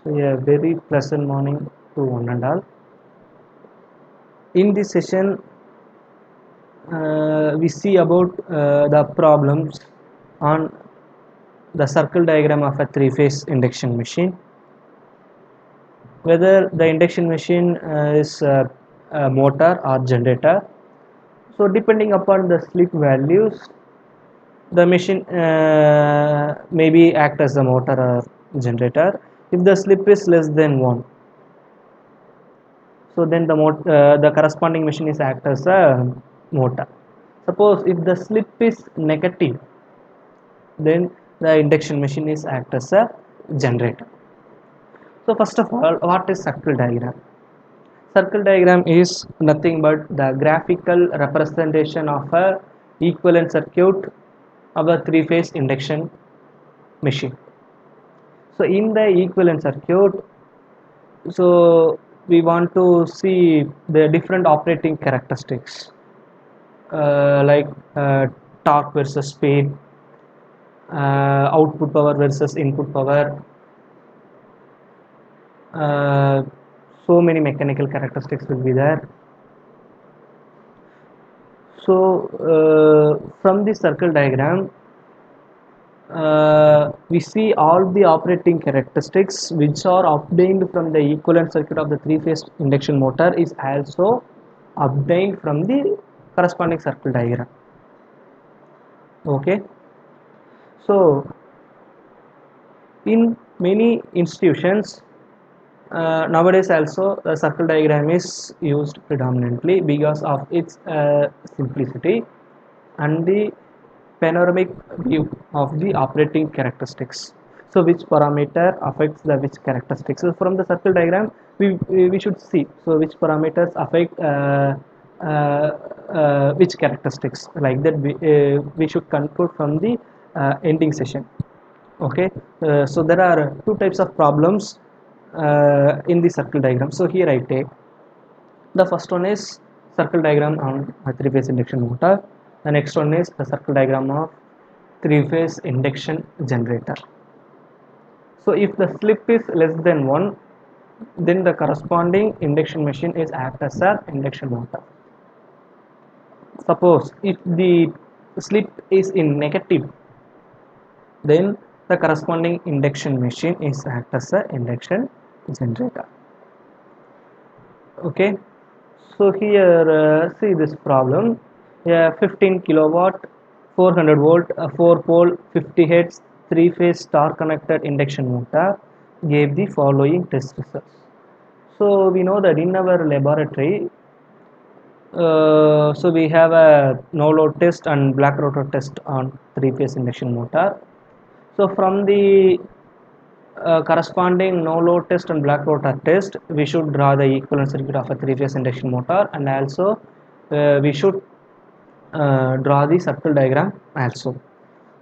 So a very pleasant morning to one and all. In this session, we see about the problems on the circle diagram of a three-phase induction machine. Whether the induction machine is a motor or generator. So depending upon the slip values, the machine maybe act as a motor or generator. If the slip is less than 1, so then the corresponding machine is act as a motor. Suppose if the slip is negative, then the induction machine is act as a generator. So first of all, what is circle diagram? Circle diagram is nothing but the graphical representation of a equivalent circuit of a three-phase induction machine. So in the equivalent circuit, so we want to see the different operating characteristics, like torque versus speed, output power versus input power, uh, so many mechanical characteristics will be there. So from the circle diagram, we see all the operating characteristics which are obtained from the equivalent circuit of the three-phase induction motor is also obtained from the corresponding circle diagram. Okay, so in many institutions nowadays also the circle diagram is used predominantly because of its simplicity and the panoramic view of the operating characteristics. So which parameter affects the which characteristics? So from the circle diagram we should see so which parameters affect which characteristics, like that we should conclude from the ending session. Okay, so there are two types of problems in the circle diagram. So here I take the first one is circle diagram on a three-phase induction motor. The next one is the circle diagram of three-phase induction generator. So if the slip is less than 1, then the corresponding induction machine is act as an induction motor. Suppose if the slip is in negative, then the corresponding induction machine is act as an induction generator. Okay, so here see this problem. Yeah, 15 kilowatt 400 volt 4 pole 50 hertz 3 phase star connected induction motor gave the following test results. So we know that in our laboratory, so we have a no load test and black rotor test on 3 phase induction motor. So from the corresponding no load test and black rotor test, we should draw the equivalent circuit of a three phase induction motor, and also we should draw the circle diagram also.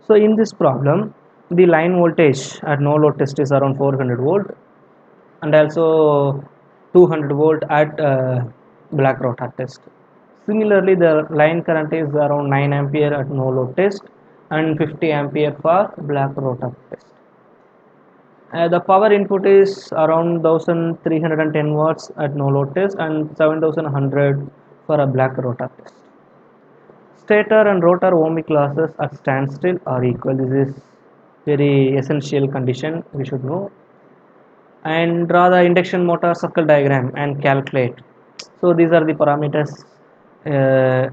So in this problem, the line voltage at no load test is around 400 volt, and also 200 volt at black rotor test. Similarly, the line current is around 9 ampere at no load test and 50 ampere for black rotor test. The power input is around 1310 watts at no load test and 7100 for a black rotor test. Stator and rotor ohmic losses at standstill are equal. This is very essential condition we should know. And draw the induction motor circle diagram and calculate. So these are the parameters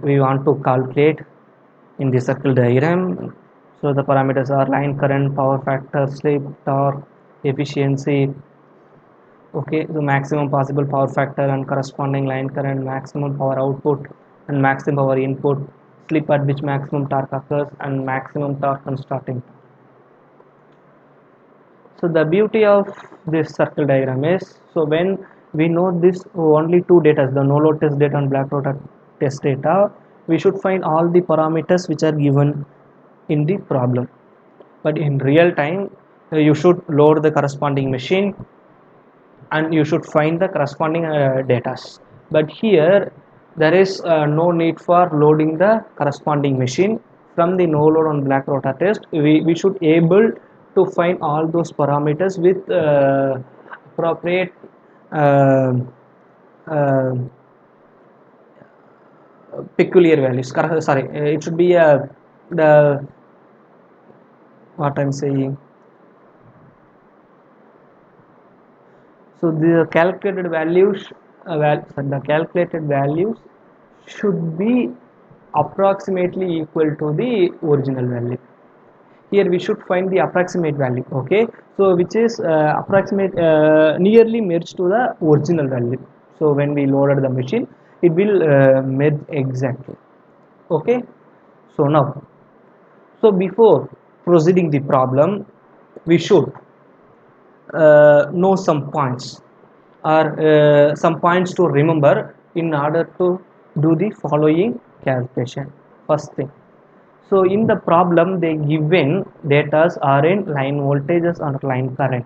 we want to calculate in the circle diagram. So the parameters are line current, power factor, slip, torque, efficiency. Okay, so maximum possible power factor and corresponding line current, maximum power output and maximum power input, slip at which maximum torque occurs, and maximum torque and starting. So the beauty of this circle diagram is, so when we know this only two data, the no load test data and black rotor test data, we should find all the parameters which are given in the problem. But in real time, you should load the corresponding machine and you should find the corresponding data. But here there is no need for loading the corresponding machine. From the no load on black rotor test, we should able to find all those parameters with appropriate uh, uh, peculiar values. Sorry, it should be the what I'm saying. So the calculated values, the calculated values should be approximately equal to the original value. Here we should find the approximate value. Okay, so which is approximate nearly merge to the original value. So when we loaded the machine, it will merge exactly. Okay, so now, so before proceeding the problem, we should know some points or some points to remember in order to do the following calculation. First thing, so in the problem they given datas are in line voltages or line current,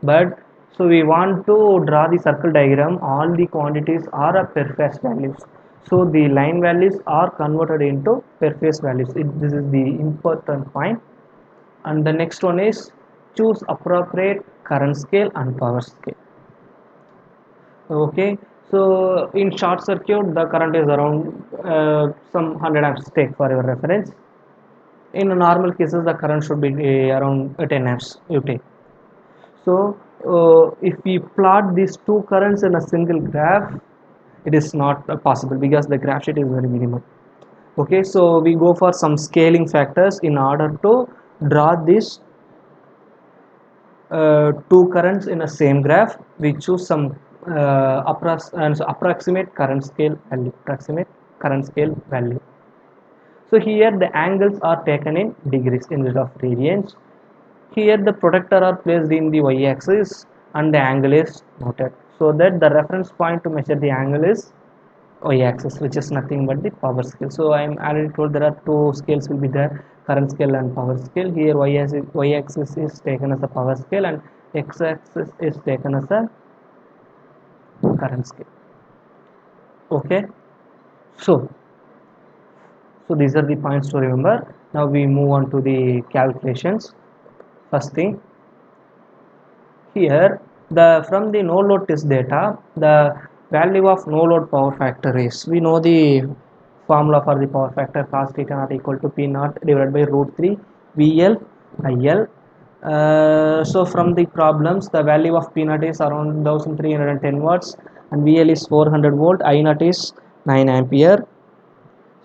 but so we want to draw the circle diagram, all the quantities are a per phase values, so the line values are converted into per phase values. This is the important point. And the next one is choose appropriate current scale and power scale. Okay, so in short circuit the current is around some 100 amps, take for your reference. In normal cases the current should be around 10 amps you take. So if we plot these two currents in a single graph, it is not possible because the graph sheet is very minimal. Okay, so we go for some scaling factors in order to draw this two currents in a same graph. We choose some approximate current scale value, so here the angles are taken in degrees instead of radians. Here the protector are placed in the y-axis and the angle is noted, so that the reference point to measure the angle is y-axis, which is nothing but the power scale. So I am already told there are two scales will be there, current scale and power scale. Here y-axis is taken as a power scale and x-axis is taken as a current scale. Okay, so these are the points to remember. Now we move on to the calculations. First thing, here the from the no load test data, the value of no load power factor is, we know the formula for the power factor, cos theta naught equal to p naught divided by root 3 VL IL. So from the problems the value of p naught is around 1310 watts and VL is 400 volt, I naught is 9 ampere.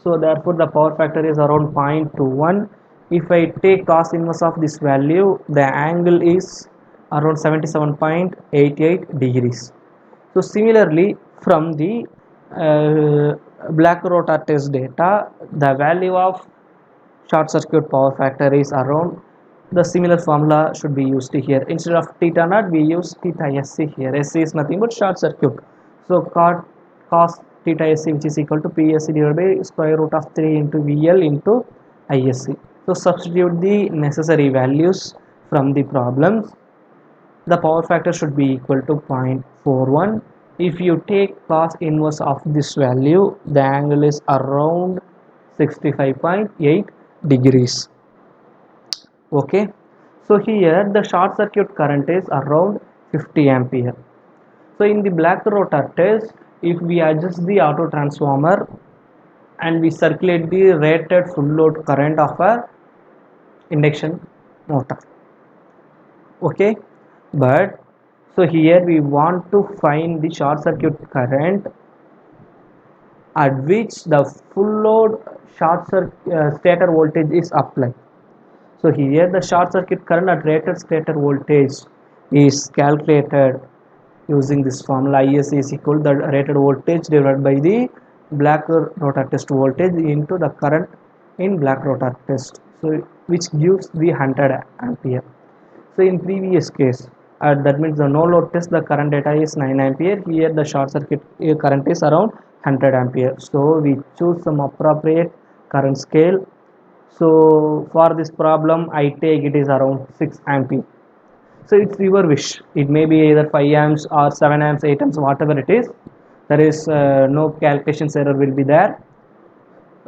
So therefore the power factor is around 0.21. If I take cos inverse of this value, the angle is around 77.88 degrees. So similarly, from the black rotor test data, the value of short circuit power factor is around, the similar formula should be used here. Instead of theta naught, we use theta SC here. SC is nothing but short circuit. So cos theta SC, which is equal to PSC divided by square root of 3 into VL into ISC. So substitute the necessary values from the problems. The power factor should be equal to 0.41. If you take cos inverse of this value, the angle is around 65.8 degrees. Okay, so here the short circuit current is around 50 ampere. So in the black rotor test, if we adjust the auto transformer and we circulate the rated full load current of a induction motor. Okay, but so here we want to find the short circuit current at which the full load stator voltage is applied. So here the short circuit current at rated stator voltage is calculated using this formula. IS is equal to the rated voltage divided by the black rotor test voltage into the current in black rotor test, so which gives the 100 ampere. So in previous case, that means the no load test, the current data is 9 ampere. Here the short circuit current is around 100 ampere. So we choose some appropriate current scale. So for this problem I take it is around 6 ampere. So it's your wish, it may be either 5 amps or 7 amps, 8 amps, whatever it is. There is no calculations error will be there,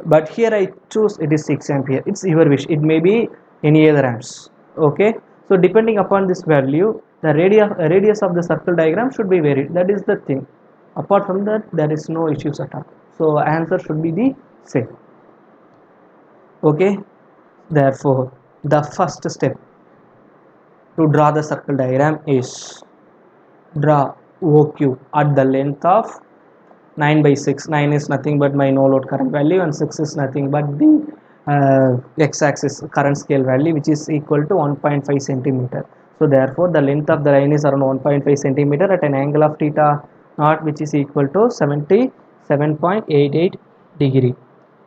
but here I choose it is 6 ampere. It's your wish, it may be any other amps. Okay, so depending upon this value The radius of the circle diagram should be varied. That is the thing. Apart from that, there is no issues at all. So answer should be the same. Okay. Therefore, the first step to draw the circle diagram is draw OQ at the length of 9 by 6. 9 is nothing but my no load current value, and 6 is nothing but the x-axis current scale value, which is equal to 1.5 centimeter. So therefore the length of the line is around 1.5 centimeter at an angle of theta naught, which is equal to 77.88 degree.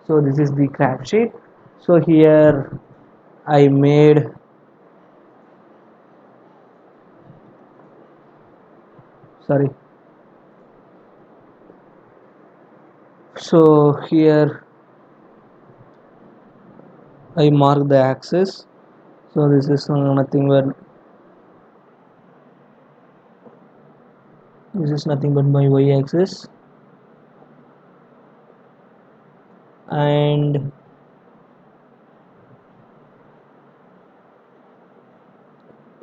So this is the graph sheet. So here I made, sorry, so here I mark the axis. So this is nothing but my y-axis, and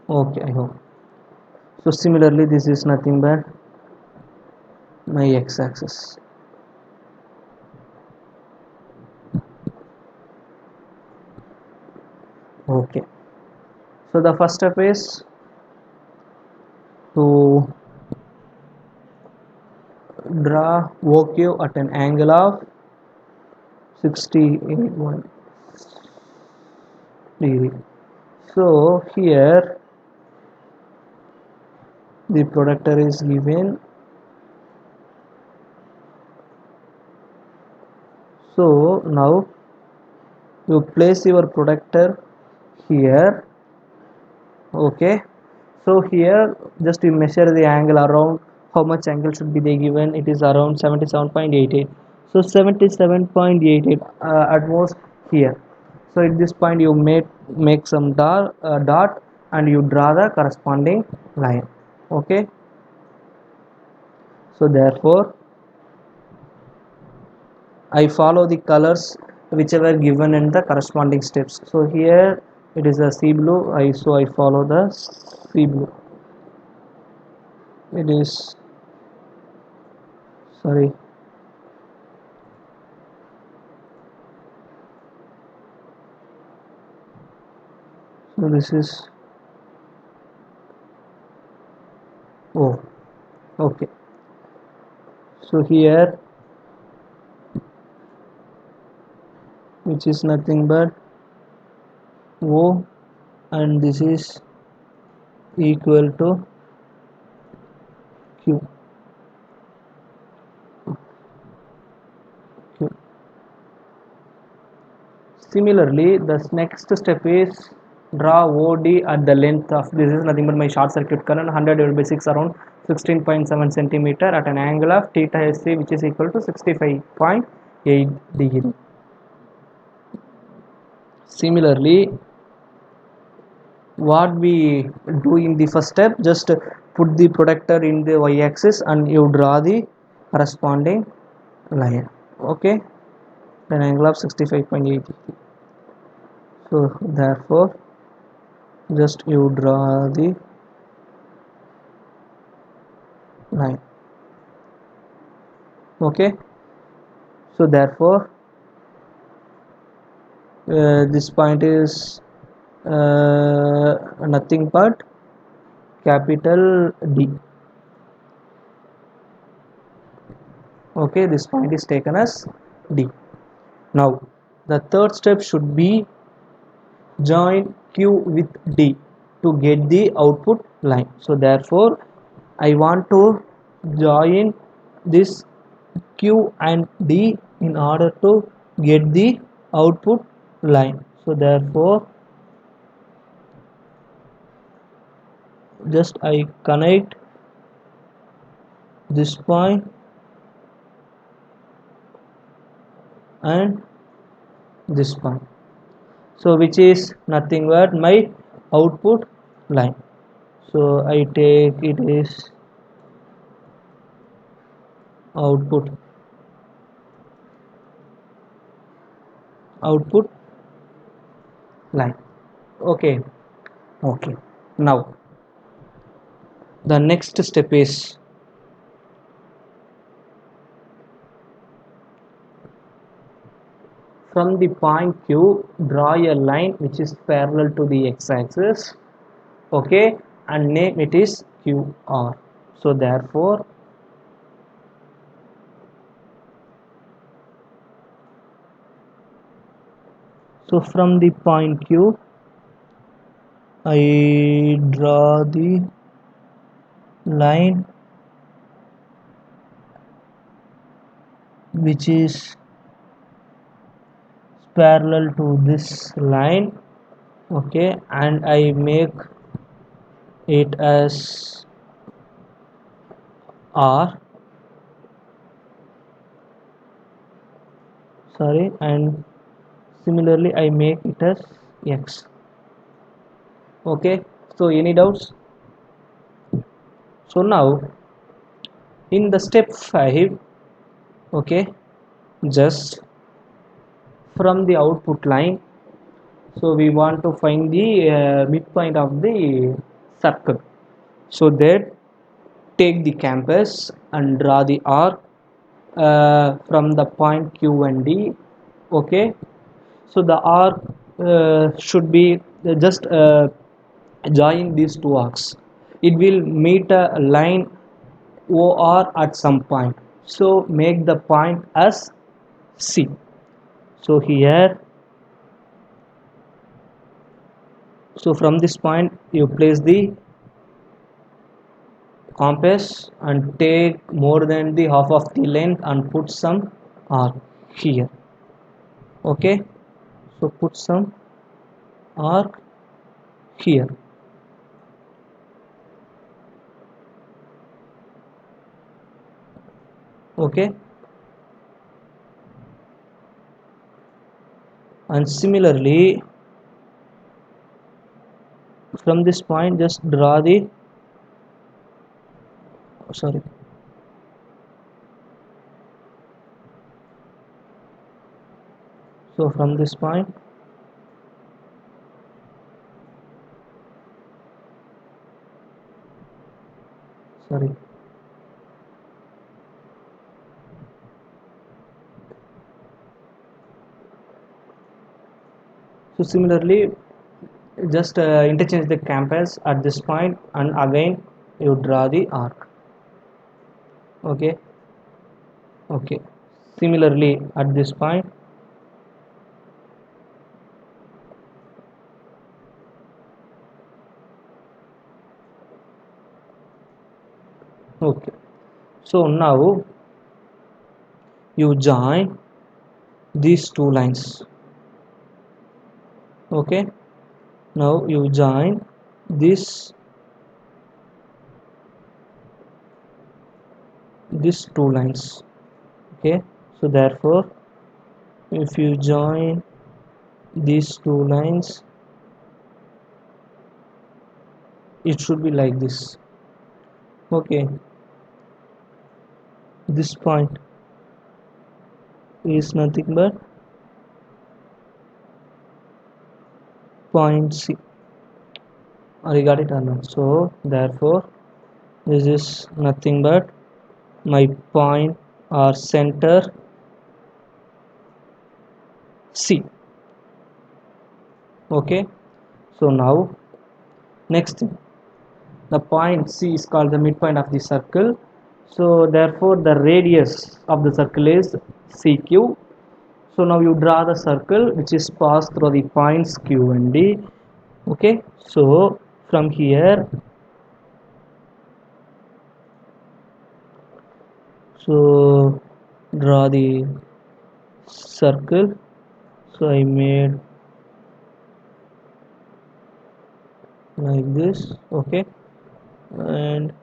okay, I hope. So similarly this is nothing but my x-axis. Okay, so the first step is to draw OQ at an angle of 68 degree. So here the protector is given. So now you place your protector here. Okay, so here just you measure the angle around, how much angle should be they given, it is around 77.88. so 77.88 at most here. So at this point you make some dot and you draw the corresponding line. Okay, so therefore I follow the colors whichever given in the corresponding steps. So here it is a sea blue, so I follow the sea blue. It is, sorry, so this is O. Okay, so here, which is nothing but O, and this is equal to Q. Q. Similarly, the next step is draw OD at the length of, this is nothing but my short circuit current, 100 divided by 6, around 16.7 centimeter at an angle of theta SC, which is equal to 65.8 degree. Similarly, what we do in the first step, just put the protector in the y-axis and you draw the corresponding line. Okay, an angle of 65.8 degree. So therefore just you draw the line. Okay, so therefore this point is nothing but capital D. Okay, this point is taken as D. Now the third step should be join Q with D to get the output line. So therefore I want to join this Q and D in order to get the output line. So therefore just I connect this point and this point, so which is nothing but my output line. So I take it is output line. Okay, okay, now The next step is from the point Q, draw a line which is parallel to the x-axis, okay, and name it is QR. So therefore, from the point Q, I draw the line which is parallel to this line, okay, and I make it as R, sorry, and similarly I make it as X. Okay, so any doubts? So now in the step 5, okay, just from the output line, so we want to find the midpoint of the circle. So that take the compass and draw the arc from the point Q and D, okay. So the arc should be just join these two arcs. It will meet a line OR at some point. So make the point as C. So here, so from this point you place the compass and take more than the half of the length and put some arc here. Okay, so put some arc here. Okay, and similarly from this point just draw the, sorry, so from this point, sorry, so similarly just interchange the compass at this point and again you draw the arc. Okay, okay, similarly at this point, okay. So now you join these two lines. Okay, now you join this these two lines. Okay, so therefore if you join these two lines, it should be like this. Okay, this point is nothing but point C. I got it or not? So therefore this is nothing but my point or center C. Okay, so now next thing, the point C is called the midpoint of the circle. So therefore the radius of the circle is CQ. So now you draw the circle which is passed through the points Q and D. Okay, so from here, so draw the circle. So I made like this. Okay, and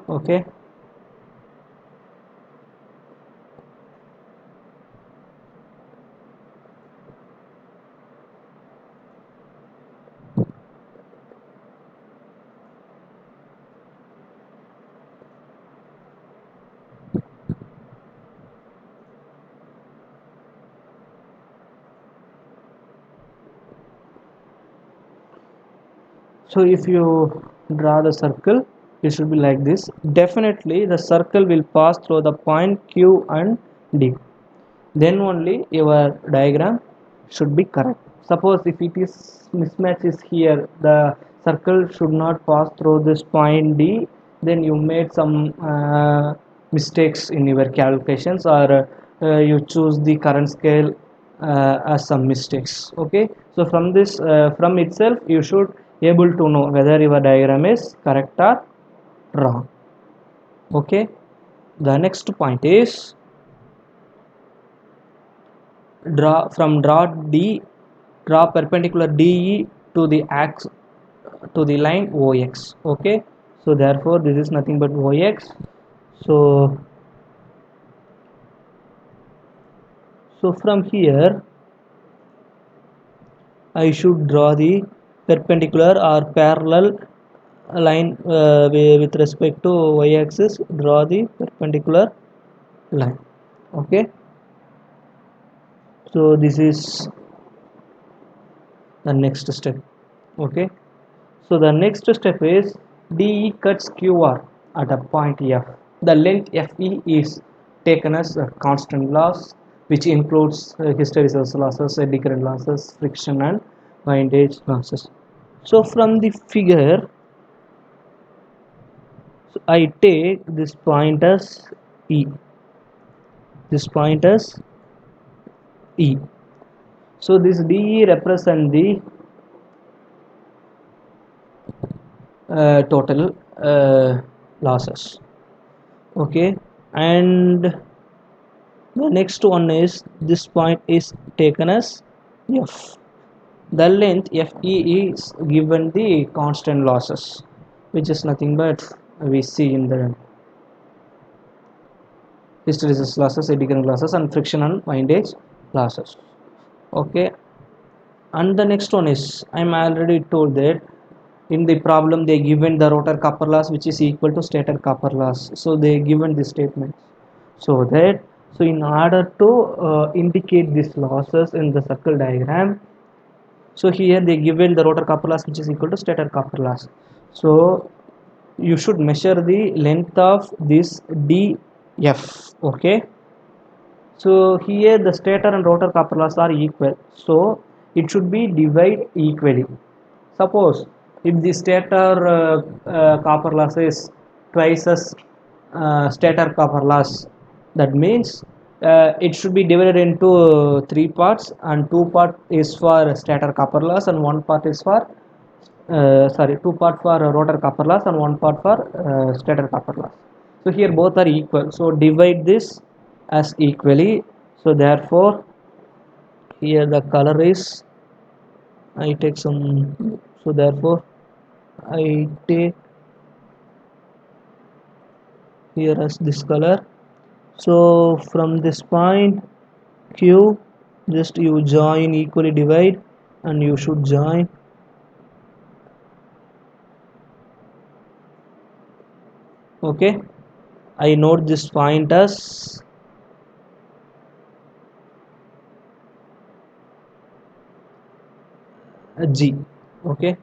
okay, So if you draw the circle, it should be like this. Definitely the circle will pass through the point Q and D, then only your diagram should be correct. Suppose if it is mismatch is here, the circle should not pass through this point D, then you made some mistakes in your calculations, or you choose the current scale as some mistakes. Okay, so from this from itself you should able to know whether your diagram is correct or wrong. Okay, the next point is draw D, draw perpendicular DE to the ax to the line OX. Okay, so therefore this is nothing but OX. So from here I should draw the perpendicular or parallel line with respect to y axis. Draw the perpendicular line. Okay, so this is the next step. Okay, so the next step is DE cuts QR at a point F. The length FE is taken as a constant loss, which includes hysteresis losses, eddy current losses, friction and windage losses. So from the figure, so I take this point as E. This point as E. So this DE represent the total losses. Okay, and the next one is this point is taken as F. The length FE is given the constant losses, which is nothing but we see in the hysteresis losses, eddy current losses, and friction and windage losses. Okay, and the next one is I'm already told that in the problem they given the rotor copper loss which is equal to stator copper loss. So they given this statement. So in order to indicate these losses in the circle diagram, so here they given the rotor copper loss which is equal to stator copper loss. So you should measure the length of this DF. Okay, so here the stator and rotor copper loss are equal, so it should be divided equally. Suppose if the stator copper loss is twice as stator copper loss, that means it should be divided into three parts, and two part is for stator copper loss and one part is for two part for rotor copper loss and one part for stator copper loss. So here both are equal, so divide this as equally. So therefore here the color is I take some, so therefore I take here as this color. So from this point Q, just you join equally divide, and you should join. Okay, I note this point as a G. Okay,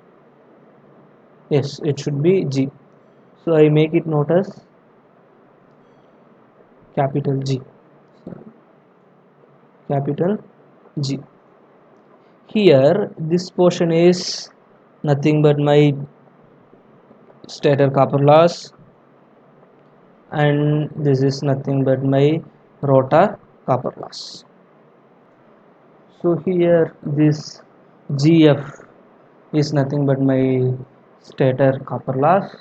yes, it should be G. So I make it note as capital G. Capital G. Here this portion is nothing but my stator copper loss, and this is nothing but my rotor copper loss. So here this GF is nothing but my stator copper loss,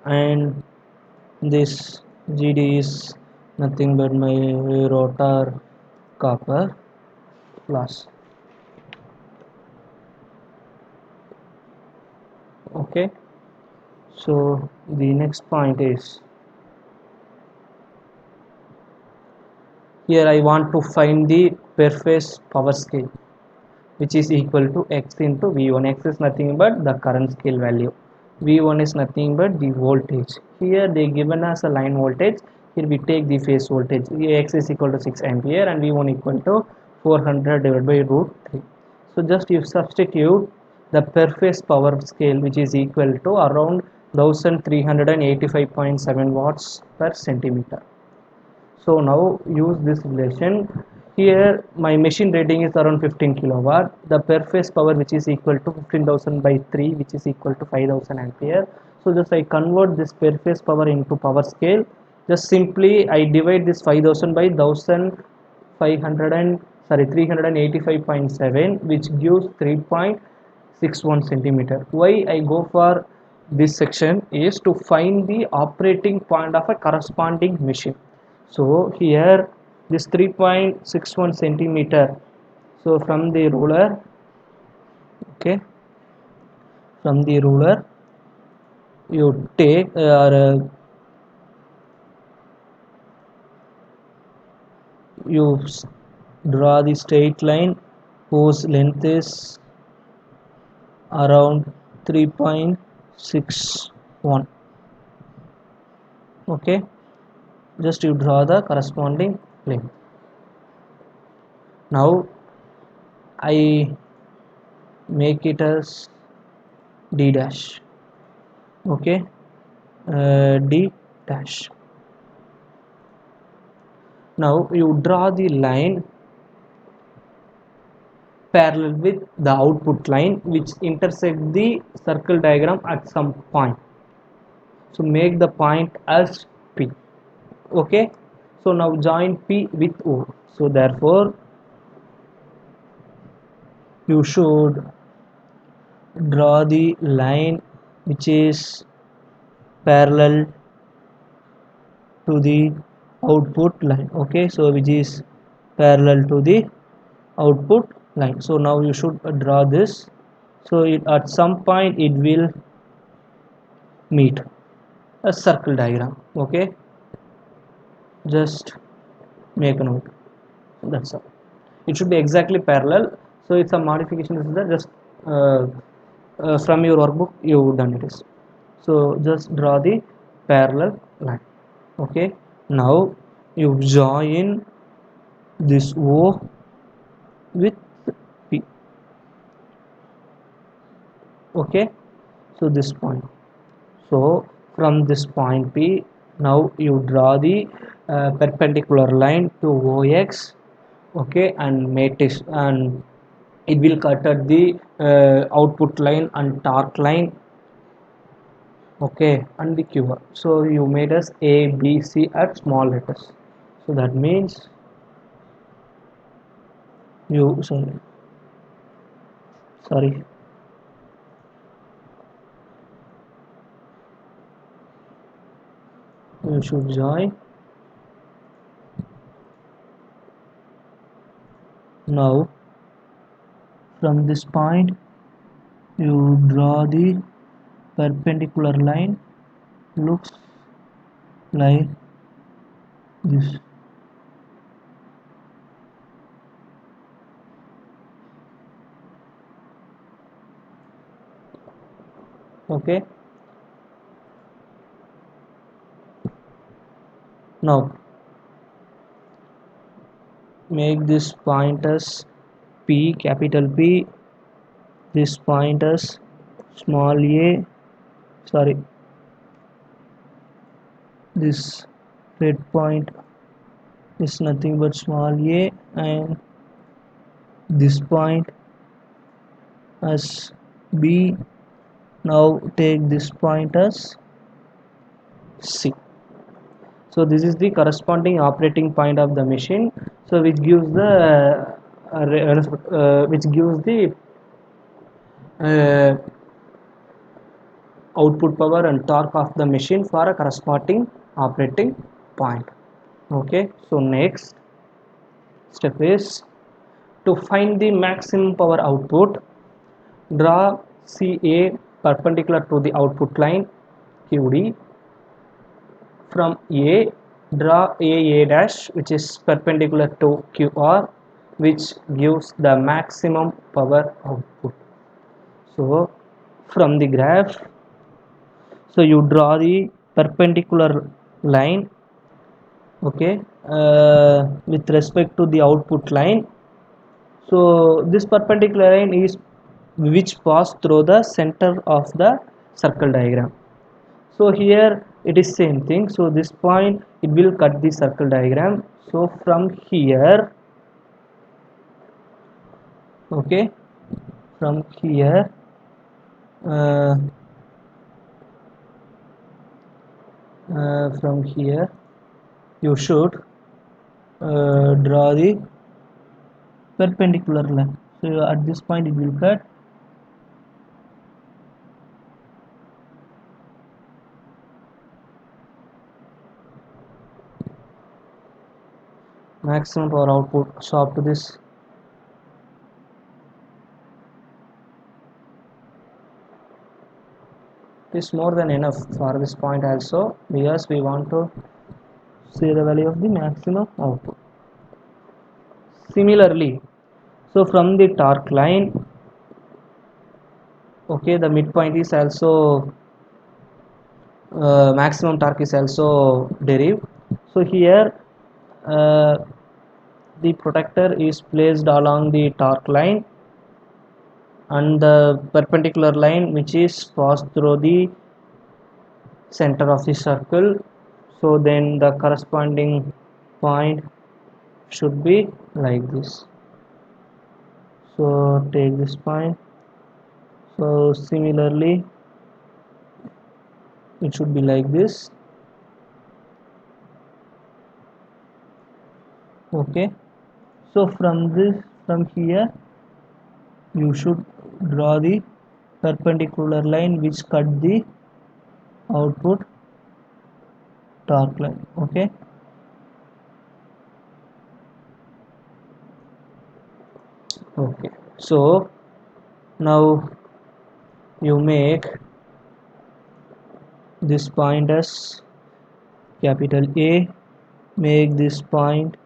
and this GD is nothing but my rotor copper loss. Okay, so the next point is here I want to find the per phase power scale, which is equal to X into V1. X is nothing but the current scale value. V1 is nothing but the voltage. Here they given us a line voltage. Here we take the phase voltage. X is equal to 6 ampere and V1 equal to 400 divided by root 3. So just you substitute the per phase power scale, which is equal to around 1385.7 watts per centimeter. So now use this relation. Here my machine rating is around 15 kilowatt. The per phase power, which is equal to 15,000 by 3, which is equal to 5,000 ampere. So just I convert this per phase power into power scale. Just simply I divide this 5,000 by 1,500 and 385.7, which gives 3.61 centimeter. Why I go for this section is to find the operating point of a corresponding machine. So here this 3.61 centimeter. So from the ruler, okay, from the ruler you take you draw the straight line whose length is around 3.61. Okay, just you draw the corresponding length. Now I make it as d dash. Okay, d dash. Now you draw the line parallel with the output line which intersect the circle diagram at some point. So make the point as P. Okay, so now join P with O. So therefore you should draw the line which is parallel to the output line. Okay, so which is parallel to the output line. So now you should draw this. So at some point it will meet a circle diagram. Okay, just make a note. That's all. It should be exactly parallel. So it's a modification is that just from your workbook you done it is. So just draw the parallel line. Okay, now you join this O with P. Okay, so this point. So from this point P, now you draw the perpendicular line to OX. Okay, and mate is, and it will cut at the output line and torque line. Okay, and the QR. So you made us A, B, C at small letters. So that means you sorry you should join. Now from this point you draw the perpendicular line, looks like this. Okay, now make this point as P, capital P, this point as small a, sorry, this red point is nothing but small a, and this point as B. Now take this point as C. So this is the corresponding operating point of the machine, so which gives the uh, output power and torque of the machine for a corresponding operating point. Okay, so next step is to find the maximum power output. Draw CA perpendicular to the output line QD. From A, draw AA dash which is perpendicular to QR, which gives the maximum power output. So from the graph, so you draw the perpendicular line okay, with respect to the output line. So this perpendicular line is which pass through the center of the circle diagram. So here it is same thing. So this point it will cut the circle diagram. So from here, okay, from here, uh, from here you should draw the perpendicular line. So at this point it will cut. Maximum power output. So up to this, it is more than enough for this point also, because we want to see the value of the maximum output. Similarly, so from the torque line, okay, the midpoint is also maximum torque is also derived. So here uh, the protector is placed along the torque line, and the perpendicular line which is passed through the center of the circle. So then the corresponding point should be like this. So take this point. So similarly it should be like this. Okay, so from here you should draw the perpendicular line which cut the output torque line. Okay, okay, so now you make this point as capital A, make this point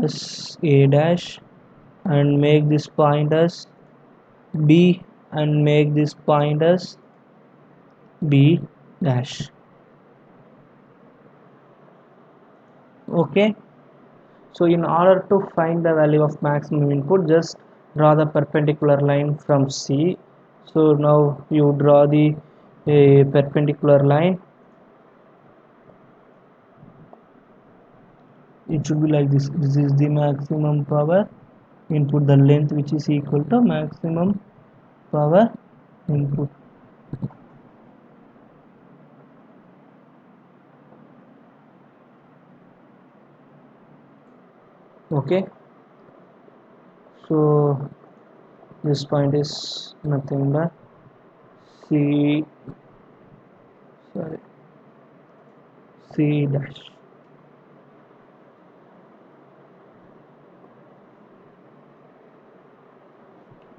as A dash, and make this point as B, and make this point as B dash. Okay, so in order to find the value of maximum input, just draw the perpendicular line from C. So now you draw the perpendicular line. It should be like this is the maximum power input, the length which is equal to maximum power input. Okay, so this point is nothing but C, sorry, C dash.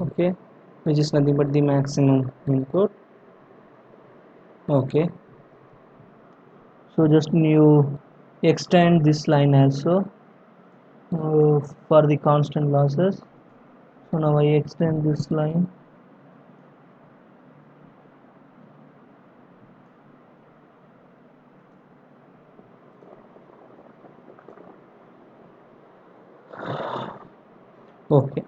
Okay, which is nothing but the maximum input. Okay, so just you extend this line also for the constant losses. So now I extend this line. Okay,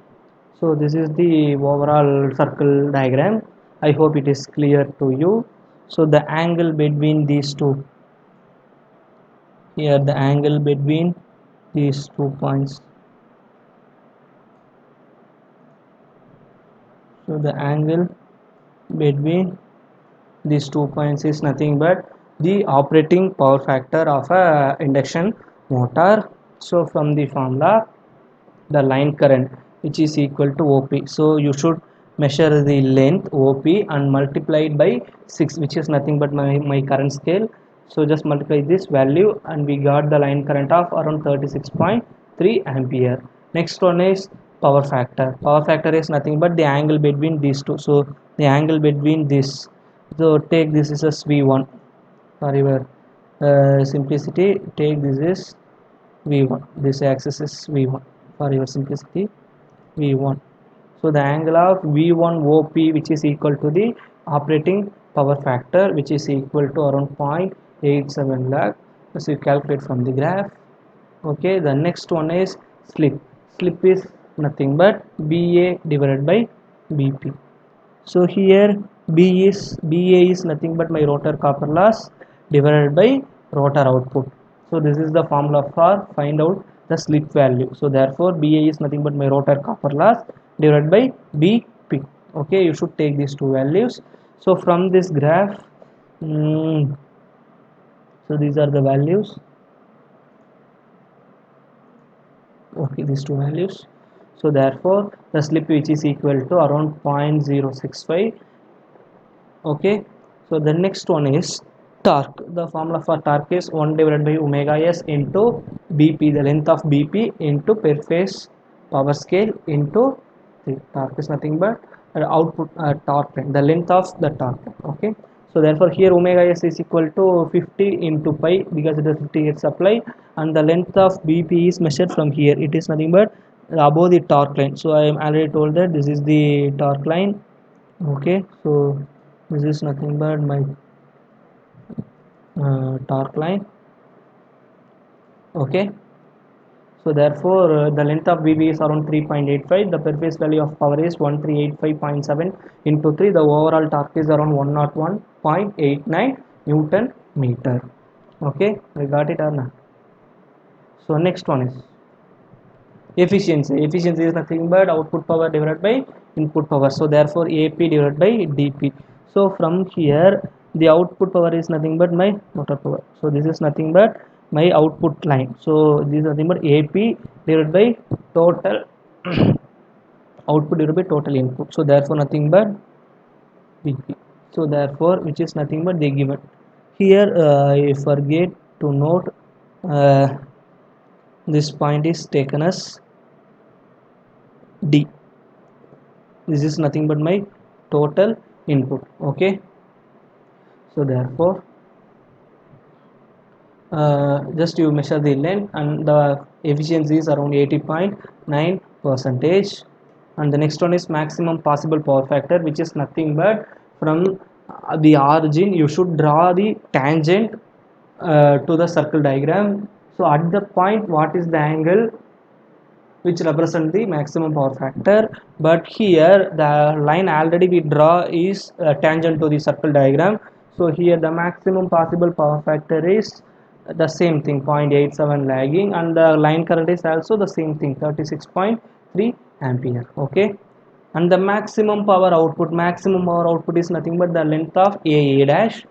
so this is the overall circle diagram. I hope it is clear to you. So the angle between these two, here the angle between these 2 points. So the angle between these 2 points is nothing but the operating power factor of a induction motor. So from the formula, the line current which is equal to OP. So you should measure the length OP and multiply it by 6, which is nothing but my current scale. So just multiply this value and we got the line current of around 36.3 ampere. Next one is power factor. Power factor is nothing but the angle between these two. So the angle between this, so take this is as V1 for your simplicity. Take this is V1, this axis is V1 for your simplicity, V1. So the angle of V1 OP which is equal to the operating power factor which is equal to around 0.87 lakh. so you calculate from the graph. Okay, the next one is slip. Slip is nothing but BA divided by BP. So here BA is nothing but my rotor copper loss divided by rotor output. So this is the formula for find out the slip value. So therefore BA is nothing but my rotor copper loss divided by BP. Okay, you should take these two values. So from this graph, so these are the values. Okay, these two values. So therefore the slip which is equal to around 0.065. Okay, so the next one is torque. The formula for torque is 1 divided by omega s into BP, the length of BP into per phase power scale into the torque is nothing but output torque length, the length of the torque. Okay, so therefore here omega s is equal to 50 into pi because it is 50 Hz supply, and the length of BP is measured from here. It is nothing but above the torque line. So I am already told that this is the torque line. Okay, so this is nothing but my torque line. Okay, so therefore the length of BB is around 3.85. The per phase value of power is 1385.7 into 3. The overall torque is around 101.89 Newton meter. Okay, we got it or not? So next one is efficiency is nothing but output power divided by input power. So therefore AP divided by DP. So from here the output power is nothing but my motor power. So this is nothing but my output line. So this is nothing but AP divided by total output divided by total input. So therefore nothing but BP. So therefore which is nothing but they given here. I forget to note uh, this point is taken as D. This is nothing but my total input. Okay, so therefore just you measure the length and the efficiency is around 80.9 percentage. And the next one is maximum possible power factor, which is nothing but from the origin you should draw the tangent to the circle diagram. So at the point what is the angle which represent the maximum power factor, but here the line already we draw is tangent to the circle diagram. So here the maximum possible power factor is the same thing, 0.87 lagging, and the line current is also the same thing, 36.3 ampere. Okay, and the maximum power output is nothing but the length of a dash.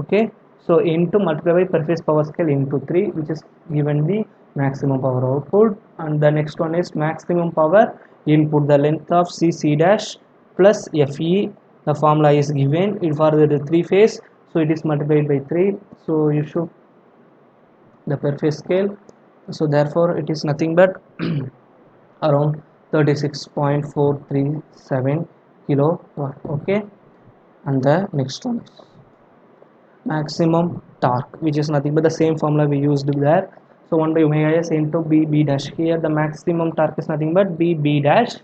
Okay, so into multiply by per phase power scale into 3, which is given the maximum power output. And the next one is maximum power input, the length of C dash plus FE. The formula is given for the 3 phase, so it is multiplied by 3. So you should the per phase scale. So therefore it is nothing but around 36.437 kilowatt. Okay, and the next one is maximum torque, which is nothing but the same formula we used there. So 1 by omega s into b dash. Here the maximum torque is nothing but b dash.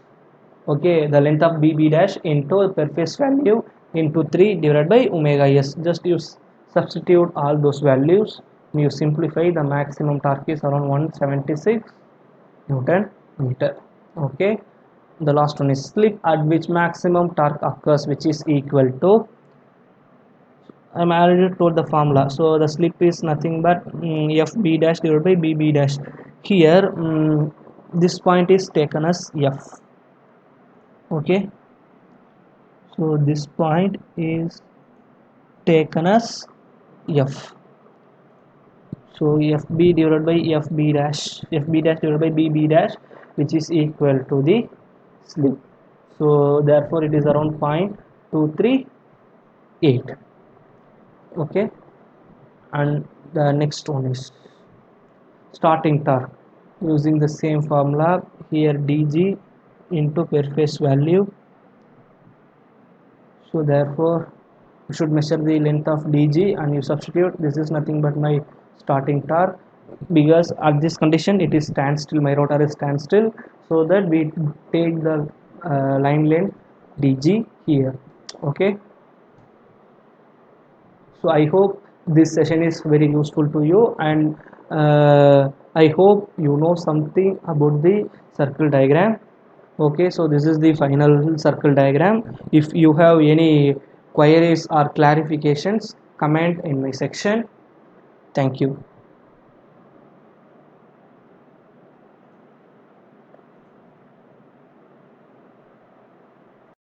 Okay, the length of b dash into per phase value into 3 divided by omega s. Just use substitute all those values, you simplify. The maximum torque is around 176 Newton meter. Okay, the last one is slip, at which maximum torque occurs, which is equal to, I'm already told the formula. So the slip is nothing but FB dash divided by BB dash. Here this point is taken as F. Okay, so this point is taken as F. So FB divided by FB dash divided by BB dash, which is equal to the slip. So therefore it is around 0.238. Okay, and the next one is starting torque, using the same formula. Here dg into per phase value. So therefore you should measure the length of dg and you substitute. This is nothing but my starting torque, because at this condition it is standstill, my rotor is standstill, so that we take the line length dg here. Okay, so I hope this session is very useful to you, and I hope you know something about the circle diagram. Okay, so this is the final circle diagram. If you have any queries or clarifications, comment in my section. Thank you.